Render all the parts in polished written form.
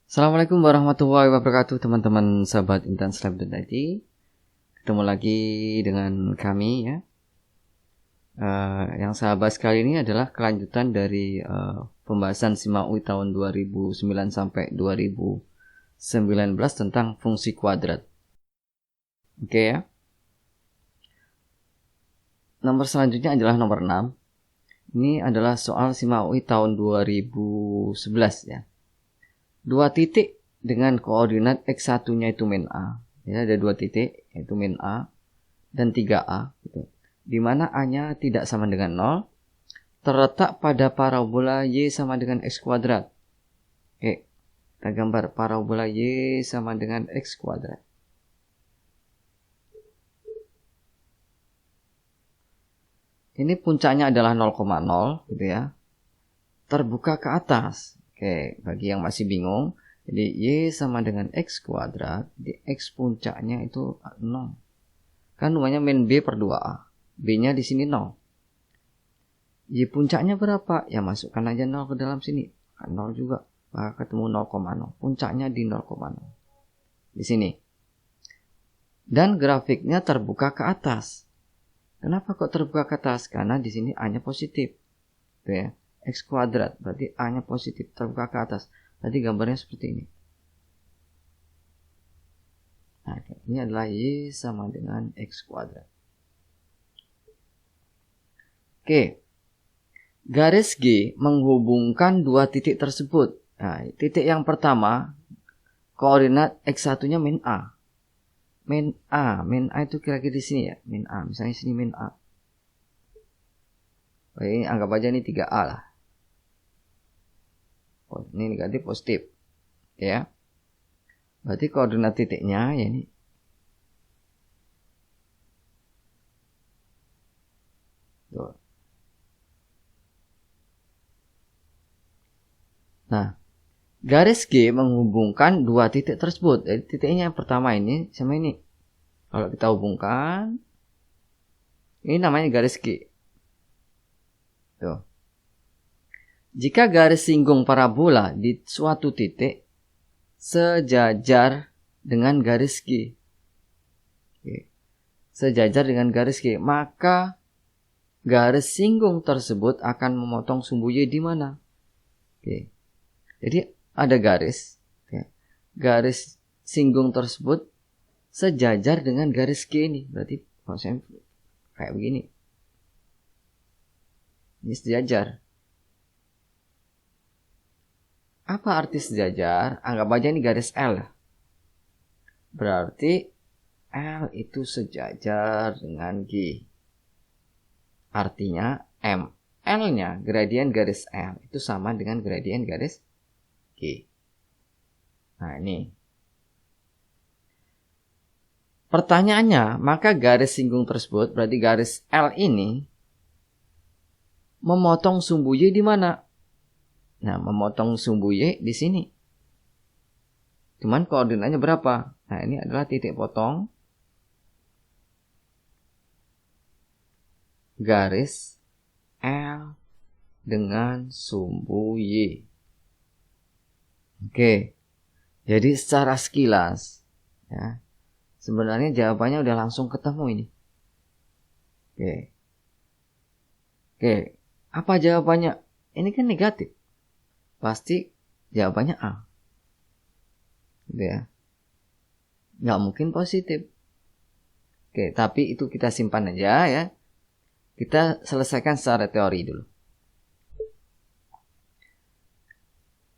Assalamualaikum warahmatullahi wabarakatuh, teman-teman sahabat Intanslab.id. Ketemu lagi dengan kami ya. Yang sahabat sekali ini adalah kelanjutan dari pembahasan SIMA-UI tahun 2009 sampai 2019 tentang fungsi kuadrat. Oke ya. Nomor selanjutnya adalah nomor 6. Ini adalah soal SIMA-UI tahun 2011 ya. 2 titik dengan koordinat X1-nya itu min A. Ya, ada 2 titik, yaitu min A dan 3A. Gitu. Di mana A-nya tidak sama dengan 0, terletak pada parabola Y sama dengan X kuadrat. Oke, kita gambar parabola Y sama dengan X kuadrat. Ini puncaknya adalah 0,0 gitu ya. Terbuka ke atas. Oke, bagi yang masih bingung, jadi Y sama dengan X kuadrat, di X puncaknya itu 0. Kan namanya min B per 2A. B-nya di sini 0. Y puncaknya berapa? Ya masukkan aja 0 ke dalam sini. 0 juga. Maka ketemu 0,0. Puncaknya di 0,0. Di sini. Dan grafiknya terbuka ke atas. Kenapa kok terbuka ke atas? Karena di sini A-nya positif. Tuh ya. X kuadrat, berarti A-nya positif, terbuka ke atas. Tadi gambarnya seperti ini. Nah, ini adalah Y sama dengan X kuadrat. Oke. Garis G menghubungkan 2 titik tersebut. Nah, titik yang pertama, koordinat X1-nya min A. Min A itu kira-kira di sini ya. Min A, misalnya sini min A. Oh, ini anggap aja ini 3A lah. Oh, ini negatif positif. Ya. Berarti koordinat titiknya ya ini. Tuh. Nah, garis G menghubungkan 2 titik tersebut. Jadi titiknya yang pertama ini sama ini. Kalau kita hubungkan, ini namanya garis G. Tuh. Jika garis singgung parabola di suatu titik sejajar dengan garis G. Oke. Sejajar dengan garis G, maka garis singgung tersebut akan memotong sumbu Y di mana? Oke. Jadi ada garis. Oke. Garis singgung tersebut sejajar dengan garis G ini. Berarti kalau saya kayak begini. Ini sejajar. Apa arti sejajar? Anggap aja ini garis L. Berarti L itu sejajar dengan G. Artinya M. L-nya, gradien garis L, itu sama dengan gradien garis G. Nah ini. Pertanyaannya, maka garis singgung tersebut, berarti garis L ini, memotong sumbu Y di mana? Nah, memotong sumbu Y di sini. Cuman koordinatnya berapa? Nah, ini adalah titik potong garis L dengan sumbu Y. Oke. Jadi secara sekilas ya, sebenarnya jawabannya udah langsung ketemu ini. Oke. Apa jawabannya? Ini kan negatif. Pasti jawabannya A. Gitu ya. Nggak mungkin positif. Oke, tapi itu kita simpan aja ya. Kita selesaikan secara teori dulu.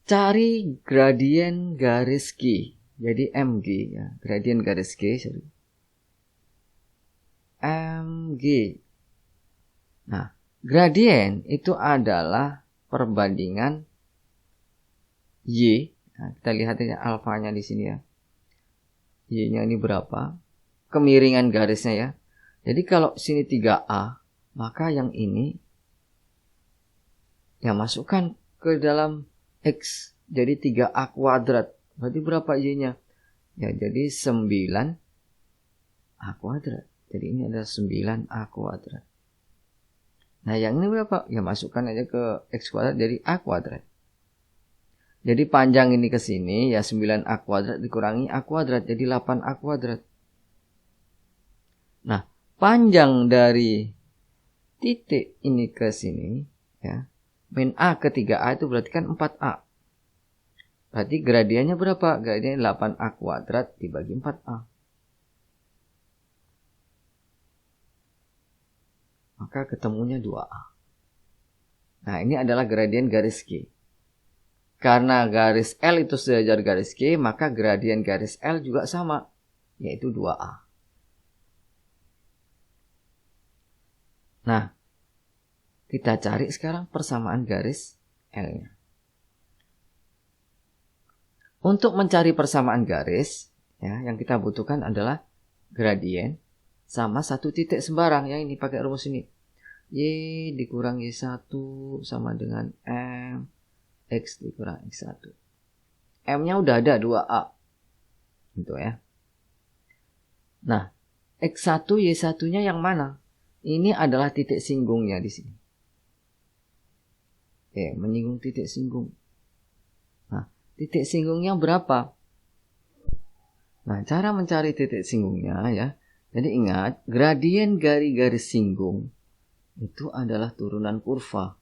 Cari gradien garis G. Jadi MG ya. Gradien garis G. Sorry. MG. Nah, gradien itu adalah perbandingan Y. Nah, kita lihat aja alfanya di sini ya. Y-nya ini berapa? Kemiringan garisnya ya. Jadi kalau sini 3A, maka yang ini ya masukkan ke dalam X. Jadi 3A kuadrat. Berarti berapa Y-nya? Ya jadi 9A kuadrat. Jadi ini adalah 9A kuadrat. Nah yang ini berapa? Ya masukkan aja ke X kuadrat dari A kuadrat. Jadi panjang ini ke sini ya 9A kuadrat dikurangi A kuadrat jadi 8A kuadrat. Nah, panjang dari titik ini ke sini ya, min A ke 3A itu berarti kan 4A. Berarti gradiennya berapa? Gradiennya 8A kuadrat dibagi 4A. Maka ketemunya 2A. Nah, ini adalah gradien garis Q. Karena garis L itu sejajar garis Q, maka gradien garis L juga sama, yaitu 2A. Nah, kita cari sekarang persamaan garis L-nya. Untuk mencari persamaan garis, ya, yang kita butuhkan adalah gradien sama satu titik sembarang. Ya, ini pakai rumus ini. Y dikurang Y1 sama dengan M. X dikurang X1. M-nya udah ada 2A. Gitu ya. Nah, X1, Y1-nya yang mana? Ini adalah titik singgungnya di sini. Oke, menyinggung titik singgung. Nah, titik singgungnya berapa? Nah, cara mencari titik singgungnya ya. Jadi ingat, gradien garis singgung itu adalah turunan kurva.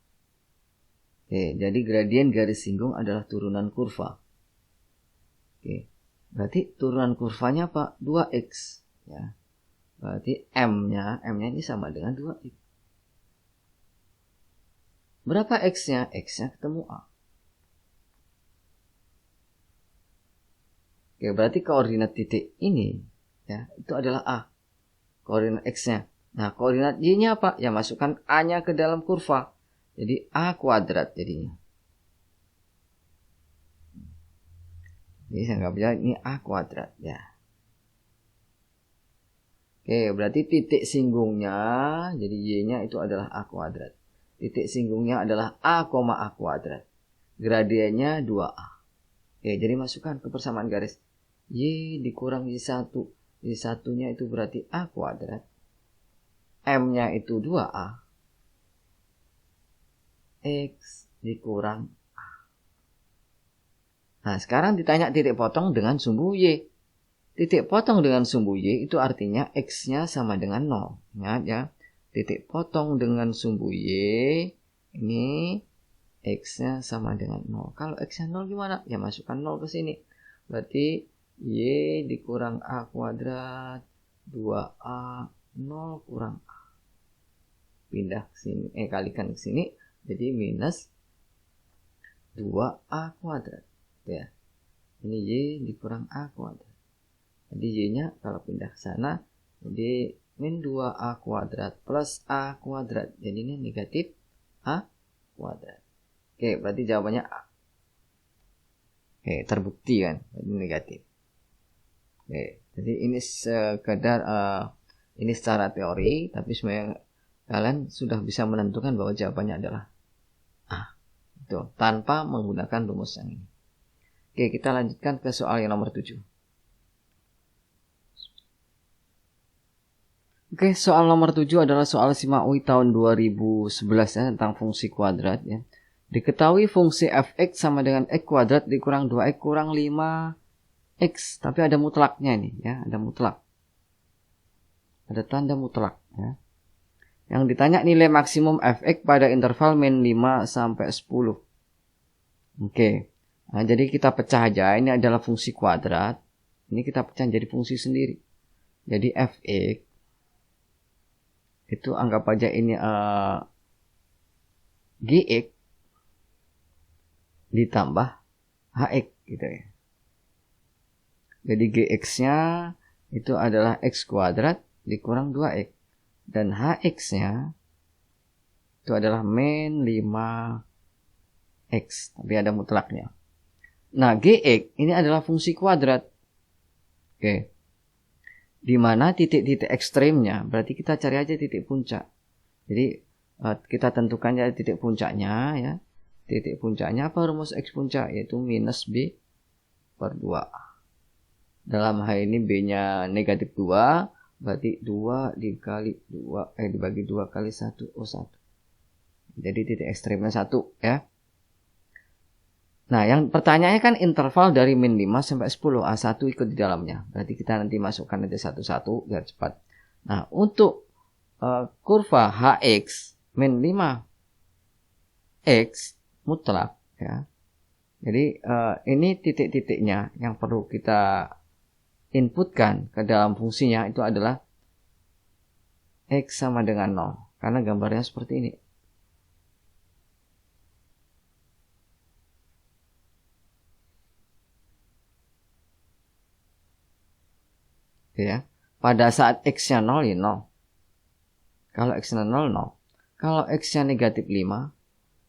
Oke, jadi gradien garis singgung adalah turunan kurva. Oke, berarti turunan kurvanya apa? 2x. Ya. Berarti M-nya ini sama dengan 2x. Berapa x-nya? X-nya ketemu A. Oke, berarti koordinat titik ini ya, itu adalah A. Koordinat x-nya. Nah, koordinat y-nya apa? Ya, masukkan A-nya ke dalam kurva. Jadi A kuadrat jadinya. Jadi saya nggak bisa, ini A kuadrat ya. Oke, berarti titik singgungnya, jadi y-nya itu adalah A kuadrat. Titik singgungnya adalah A, A kuadrat. Gradiennya 2A. Oke, jadi masukkan ke persamaan garis. Y dikurang Y1. Y1-nya itu berarti A kuadrat. M-nya itu 2A. X dikurang A. Nah, sekarang ditanya titik potong dengan sumbu Y. Titik potong dengan sumbu Y itu artinya X-nya sama dengan 0. Ingat ya, titik potong dengan sumbu Y, ini X-nya sama dengan 0. Kalau X-nya 0 gimana? Ya masukkan 0 ke sini. Berarti Y dikurang A kuadrat, 2A, 0 kurang A. Pindah ke sini, kalikan ke sini, jadi minus 2A kuadrat. Ya. Ini Y dikurang A kuadrat. Jadi Y-nya kalau pindah ke sana, jadi min 2A kuadrat plus A kuadrat. Jadi ini negatif A kuadrat. Oke, berarti jawabannya A. Oke, terbukti kan, ini negatif. Oke, jadi ini sekedar ini secara teori, tapi sebenarnya kalian sudah bisa menentukan bahwa jawabannya adalah A. Itu tanpa menggunakan rumus yang ini. Oke, kita lanjutkan ke soal yang nomor 7. Oke, soal nomor 7 adalah soal SIMA UI tahun 2011 ya, tentang fungsi kuadrat ya. Diketahui fungsi fx sama dengan x kuadrat dikurang 2x kurang 5x. Tapi ada mutlaknya nih ya, ada mutlak. Ada tanda mutlak ya. Yang ditanya nilai maksimum fx pada interval min 5 sampai 10. Oke. Nah, jadi kita pecah aja, ini adalah fungsi kuadrat. Ini kita pecah jadi fungsi sendiri. Jadi fx itu anggap aja ini gx ditambah hx gitu ya. Jadi gx-nya itu adalah x kuadrat dikurang 2x. Dan hx-nya itu adalah min 5x. Tapi ada mutlaknya. Nah, gx ini adalah fungsi kuadrat. Oke. Di mana titik-titik ekstrimnya, berarti kita cari aja titik puncak. Jadi kita tentukan aja titik puncaknya ya. Titik puncaknya apa rumus X puncak? Yaitu minus B per 2A. Dalam hal ini B-nya negatif 2, berarti 2 dibagi 2 kali 1, O1. Jadi titik ekstrimnya 1 ya. Nah, yang pertanyaannya kan interval dari min 5 sampai 10. A1 ikut di dalamnya. Berarti kita nanti masukkan aja satu-satu biar cepat. Nah, untuk kurva HX min 5X mutlak. Ya. Jadi, ini titik-titiknya yang perlu kita inputkan ke dalam fungsinya itu adalah X sama dengan 0. Karena gambarnya seperti ini. Ya. Pada saat X-nya 0 ya 0. Kalau X-nya 0, 0. Kalau X-nya negatif 5,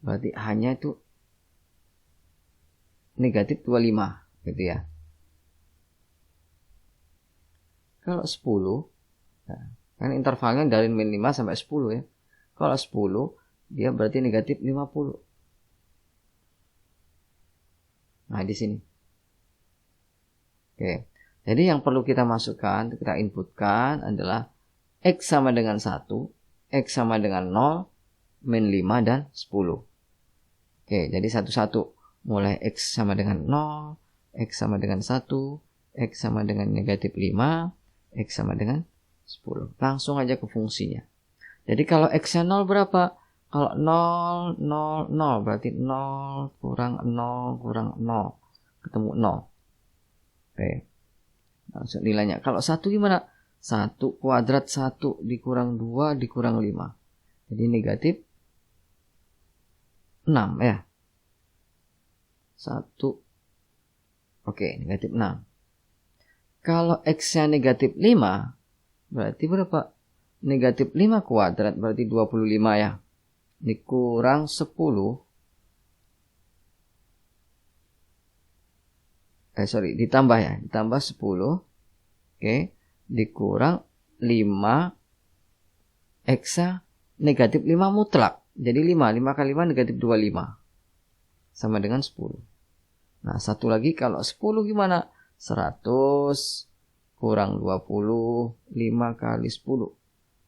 berarti hanya itu negatif 25. Gitu ya. Kalau 10, ya, kan intervalnya dari min 5 sampai 10 ya. Kalau 10, dia berarti negatif 50. Nah, di sini. Oke. Jadi yang perlu kita masukkan, kita inputkan adalah X sama dengan 1, X sama dengan 0, min 5 dan 10. Oke, jadi satu-satu. Mulai X sama dengan 0, X sama dengan 1, X sama dengan negatif 5, X sama dengan 10. Langsung aja ke fungsinya. Jadi kalau X-nya 0 berapa? Kalau 0, 0, 0 berarti 0 kurang 0 kurang 0. Ketemu 0. Oke. Langsung nilainya. Kalau 1 gimana? 1 kuadrat 1 dikurang 2 dikurang 5. Jadi negatif 6 ya. 1. Oke, negatif 6. Kalau X-nya negatif 5, berarti berapa? Negatif 5 kuadrat berarti 25 ya. Dikurang 10. Ditambah ya. Ditambah 10. Oke. Dikurang 5. X-nya negatif 5 mutlak. Jadi 5. 5 kali 5 negatif 25. Sama dengan 10. Nah, satu lagi kalau 10 gimana? 100 kurang 20. 5 kali 10.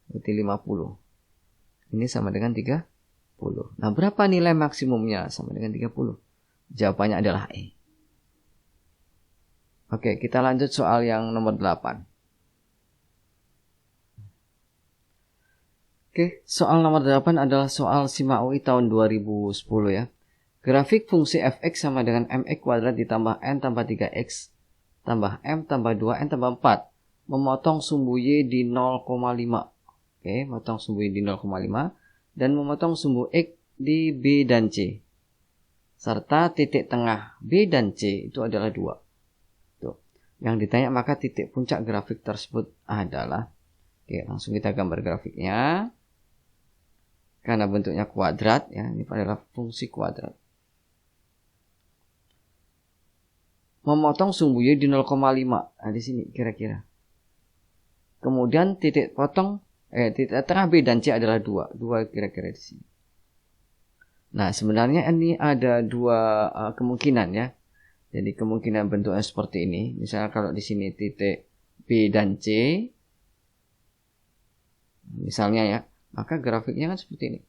Berarti 50. Ini sama dengan 30. Nah, berapa nilai maksimumnya? Sama dengan 30. Jawabannya adalah E. Oke, kita lanjut soal yang nomor 8. Oke, soal nomor 8 adalah soal SIMA UI tahun 2010 ya. Grafik fungsi fx sama dengan mx kuadrat ditambah n tambah 3x tambah m tambah 2n tambah 4. Memotong sumbu y di 0,5. Oke, memotong sumbu y di 0,5. Dan memotong sumbu x di b dan c. Serta titik tengah b dan c itu adalah 2. Yang ditanya maka titik puncak grafik tersebut adalah, oke, langsung kita gambar grafiknya. Karena bentuknya kuadrat ya, ini adalah fungsi kuadrat. Memotong sumbu y di 0,5. Nah, di sini kira-kira. Kemudian titik tengah b dan c adalah 2. 2 kira-kira di sini. Nah, sebenarnya ini ada 2 kemungkinan ya. Jadi kemungkinan bentuknya seperti ini. Misalnya kalau di sini titik B dan C. Misalnya ya. Maka grafiknya kan seperti ini.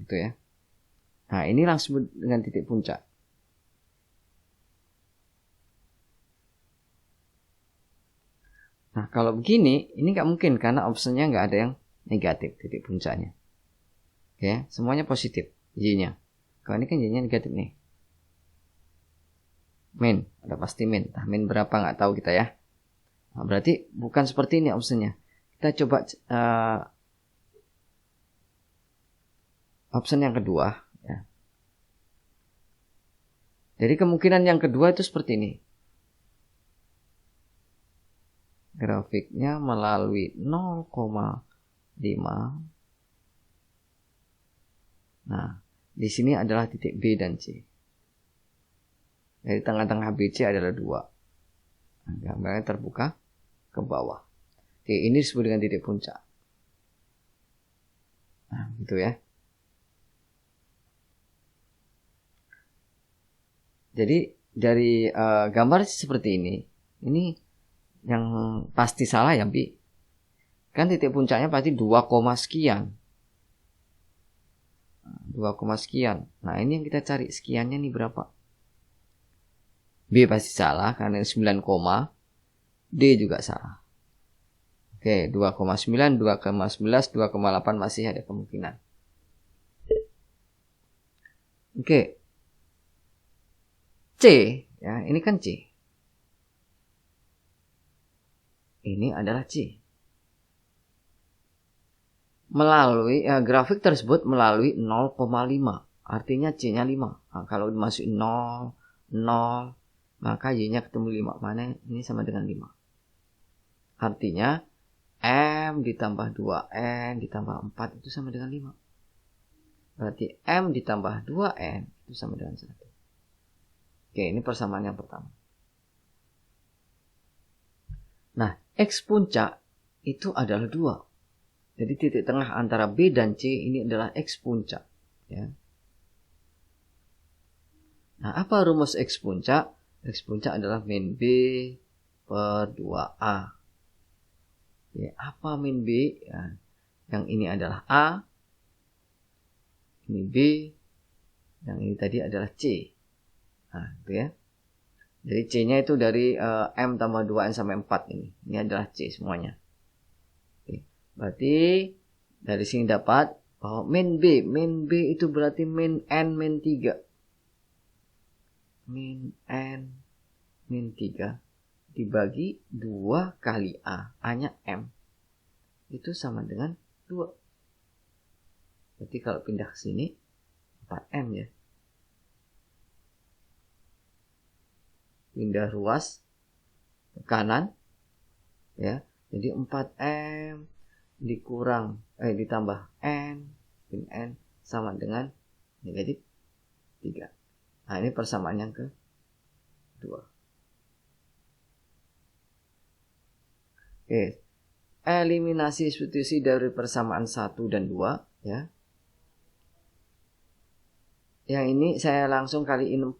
Gitu ya. Nah, ini langsung dengan titik puncak. Nah, kalau begini, ini nggak mungkin. Karena optionnya nggak ada yang negatif titik puncaknya. Ya, semuanya positif. Y-nya. Kalau ini kan Y-nya negatif nih. Min. Ada pasti min. Nah, min berapa nggak tahu kita ya. Nah, berarti bukan seperti ini optionnya. Kita coba option yang kedua. Ya. Jadi kemungkinan yang kedua itu seperti ini. Grafiknya melalui 0,5. Nah, di sini adalah titik B dan C. Dari tengah-tengah BC adalah 2. Nah, gambarnya terbuka ke bawah. Oke, ini disebut dengan titik puncak. Nah, gitu ya. Jadi dari gambar seperti ini yang pasti salah ya, Bi. Kan titik puncaknya pasti 2, sekian. 2, sekian. Nah, ini yang kita cari, sekiannya nih berapa? B pasti salah karena ini 9, D juga salah. Oke, 2,9, 2,11, 2,8 masih ada kemungkinan. Oke. C, ya, ini kan C. Ini adalah C. Melalui grafik tersebut melalui 0,5. Artinya C-nya 5. Nah, kalau dimasukin 0, 0, maka Y-nya ketemu 5. Mana ini sama dengan 5. Artinya M ditambah 2N ditambah 4 itu sama dengan 5. Berarti M ditambah 2N itu sama dengan 1. Oke, ini persamaan yang pertama. Nah, X puncak itu adalah 2. Jadi titik tengah antara B dan C ini adalah X puncak. Ya. Nah, apa rumus X puncak? X puncak adalah min B per 2A. Ya, apa min B? Ya, yang ini adalah A, ini B, yang ini tadi adalah C. Nah, itu ya. Jadi C-nya itu dari M tambah 2N sampai 4 ini. Ini adalah C semuanya. Oke. Berarti dari sini dapat bahwa min B. Min B itu berarti min N min 3. Min N min 3 dibagi 2 kali A. A-nya M. Itu sama dengan 2. Berarti kalau pindah ke sini 4M ya. Pindah ruas ke kanan ya. Jadi 4M ditambah N min N sama dengan negatif 3. Nah, ini persamaan yang kedua. Oke. Eliminasi substitusi dari persamaan 1 dan 2 ya. Yang ini saya langsung kaliin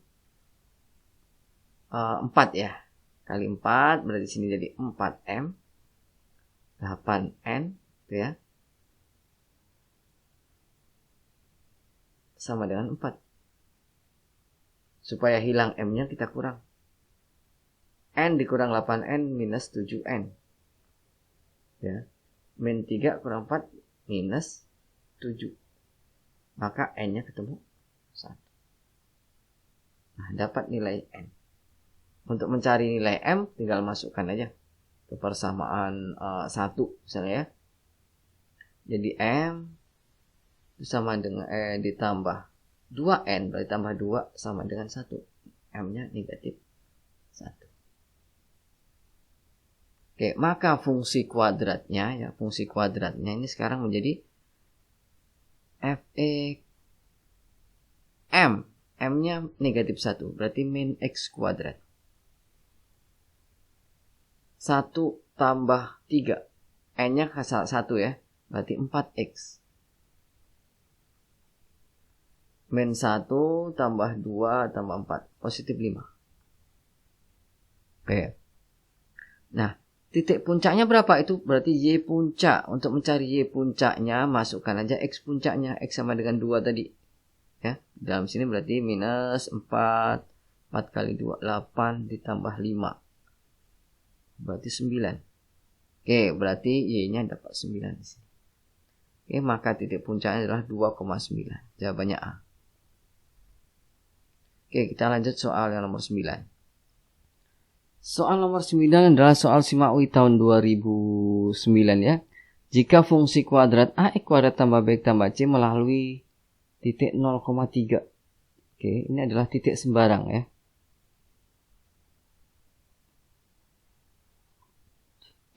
4 ya. Kali 4 berarti sini jadi 4M 8N gitu ya. Sama dengan 4. Supaya hilang M-nya kita kurang. N dikurang 8N minus 7N. Ya. Min 3 kurang 4 minus 7. Maka N-nya ketemu 1. Nah, dapat nilai N. Untuk mencari nilai M, tinggal masukkan aja ke persamaan 1 misalnya ya. Jadi M itu sama dengan ditambah 2N, berarti tambah 2 sama dengan 1. M-nya negatif 1. Oke, maka fungsi kuadratnya ini sekarang menjadi F(E) M. M-nya negatif 1, berarti min X kuadrat. 1 tambah 3. N-nya 1 ya, berarti 4X. Min 1 tambah 2 tambah 4, positif 5. Oke. Nah, titik puncaknya berapa? Itu berarti Y puncak. Untuk mencari Y puncaknya, masukkan aja X puncaknya. X sama dengan 2 tadi. Ya, dalam sini berarti minus 4. 4 kali 2, 8 ditambah 5. Berarti 9. Oke, berarti Y-nya dapat 9 di sini. Oke, maka titik puncaknya adalah 2,9. Jawabannya A. Oke, kita lanjut soal yang nomor 9. Soal nomor 9 adalah soal SIMAUI tahun 2009 ya. Jika fungsi kuadrat AX kuadrat tambah B tambah C melalui titik 0,3. Oke, ini adalah titik sembarang ya.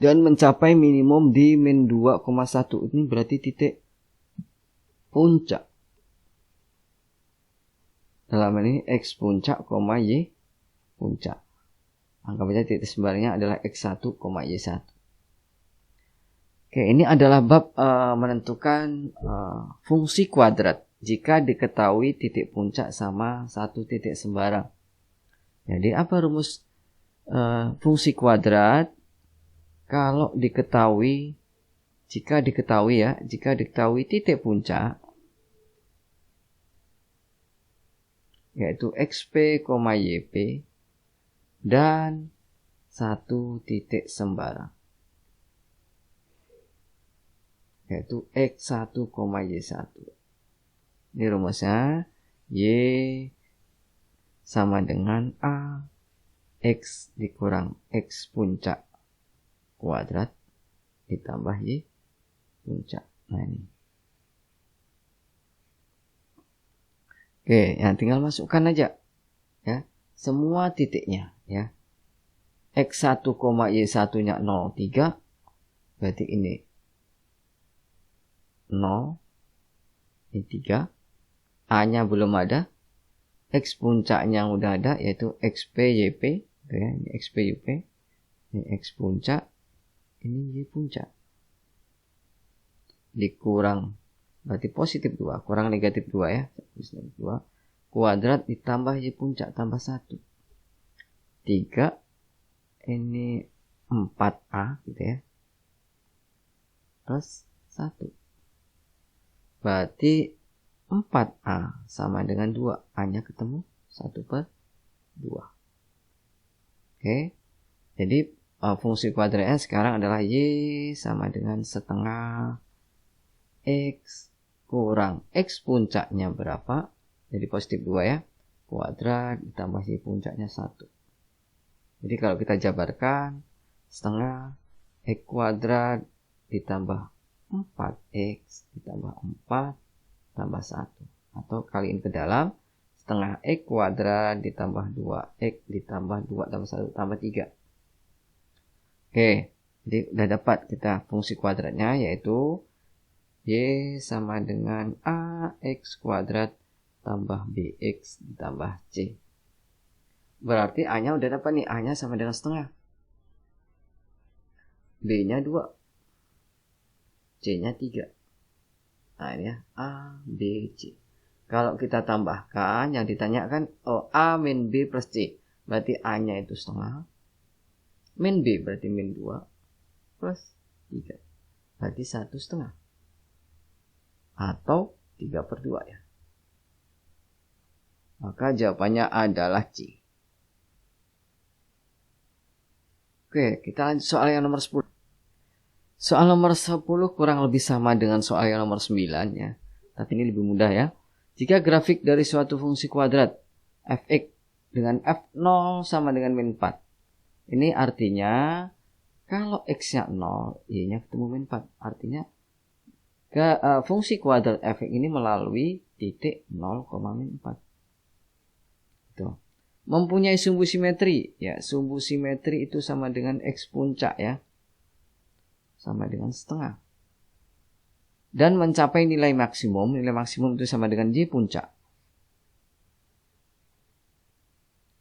Dan mencapai minimum di min 2,1. Ini berarti titik puncak. Dalam ini X puncak, Y puncak. Anggap saja titik sembarangnya adalah X1, Y1. Oke, ini adalah bab menentukan fungsi kuadrat jika diketahui titik puncak sama satu titik sembarang. Jadi apa rumus fungsi kuadrat? Kalau diketahui, jika diketahui titik puncak yaitu XP, YP dan satu titik sembarang, yaitu X1, Y1. Ini rumusnya, Y sama dengan A X dikurang X puncak kuadrat ditambah Y puncak. Nah ini. Oke, yang tinggal masukkan aja ya semua titiknya ya. X1, Y1-nya 0,3, berarti ini 0, ini 3, A-nya belum ada, X puncaknya yang udah ada yaitu XP YP, ya, ini XP YP, ini X puncak, ini Y puncak. Dikurang, berarti positif 2, kurang negatif 2 ya, 2, kuadrat ditambah Y puncak tambah 1. 3, ini 4A gitu ya, plus 1. Berarti 4A sama dengan 2. A-nya ketemu 1/2. Oke. Jadi fungsi kuadratnya sekarang adalah Y sama dengan setengah X kurang X puncaknya berapa? Jadi positif 2 ya. Kuadrat ditambah Y puncaknya 1. Jadi kalau kita jabarkan, setengah X kuadrat ditambah 4X ditambah 4 tambah 1. Atau kaliin ke dalam, setengah X kuadrat ditambah 2X ditambah 2 tambah 1 tambah 3. Oke, jadi udah dapat kita fungsi kuadratnya, yaitu Y sama dengan AX kuadrat tambah BX ditambah C. Berarti A-nya udah dapat nih, A-nya sama dengan setengah. B-nya 2. C-nya 3. Nah ini ya, A, B, C. Kalau kita tambahkan, yang ditanyakan, A min B plus C. Berarti A-nya itu setengah. Min B berarti min 2. Plus 3. Berarti 1/2. Atau 3/2 ya. Maka jawabannya adalah C. Oke, kita lanjut soal yang nomor 10. Soal nomor 10 kurang lebih sama dengan soal yang nomor 9 ya. Tapi ini lebih mudah ya. Jika grafik dari suatu fungsi kuadrat fx dengan f0 sama dengan min 4. Ini artinya kalau x-nya 0, y-nya ketemu min 4. Artinya fungsi kuadrat fx ini melalui titik 0, min 4. Tuh. Mempunyai sumbu simetri. Ya, sumbu simetri itu sama dengan X puncak ya. Sama dengan setengah. Dan mencapai nilai maksimum. Nilai maksimum itu sama dengan Y puncak.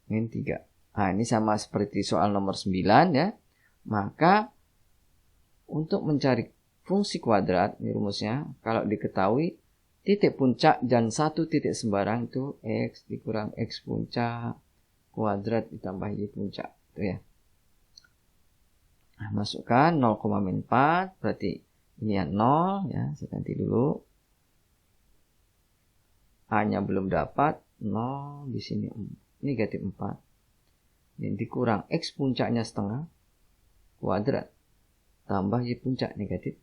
Min 3. Nah, ini sama seperti soal nomor 9 ya. Maka untuk mencari fungsi kuadrat, ini rumusnya, kalau diketahui titik puncak dan satu titik sembarang itu X dikurang X puncak kuadrat ditambah Y puncak itu ya. Nah, masukkan 0, min 4 berarti ini ya 0 ya, saya ganti dulu. A-nya belum dapat, 0 di sini negatif 4. Ini dikurang X puncaknya setengah kuadrat tambah Y puncak negatif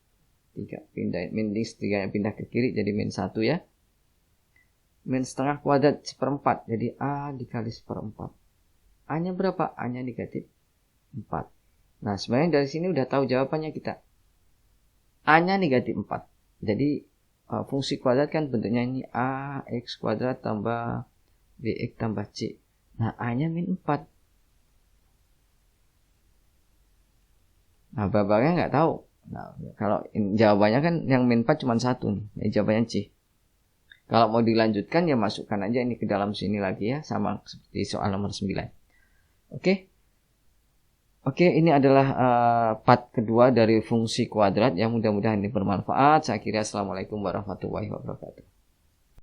3. Pindah min 3 pindah ke kiri jadi min 1 ya. Min setengah kuadrat 1/4. Jadi A dikali 1/4. A-nya berapa? A-nya negatif 4. Nah, sebenarnya dari sini udah tahu jawabannya kita. A-nya negatif 4. Jadi fungsi kuadrat kan bentuknya ini AX kuadrat tambah BX tambah C. Nah, A-nya min 4. Nah, babaknya nggak tahu. Nah, kalau jawabannya kan yang min 4 cuma 1 nih. Jawabannya C. Kalau mau dilanjutkan ya masukkan aja ini ke dalam sini lagi ya. Sama seperti soal nomor 9. Oke, ini adalah part kedua dari fungsi kuadrat yang mudah-mudahan ini bermanfaat. Saya kira assalamualaikum warahmatullahi wabarakatuh.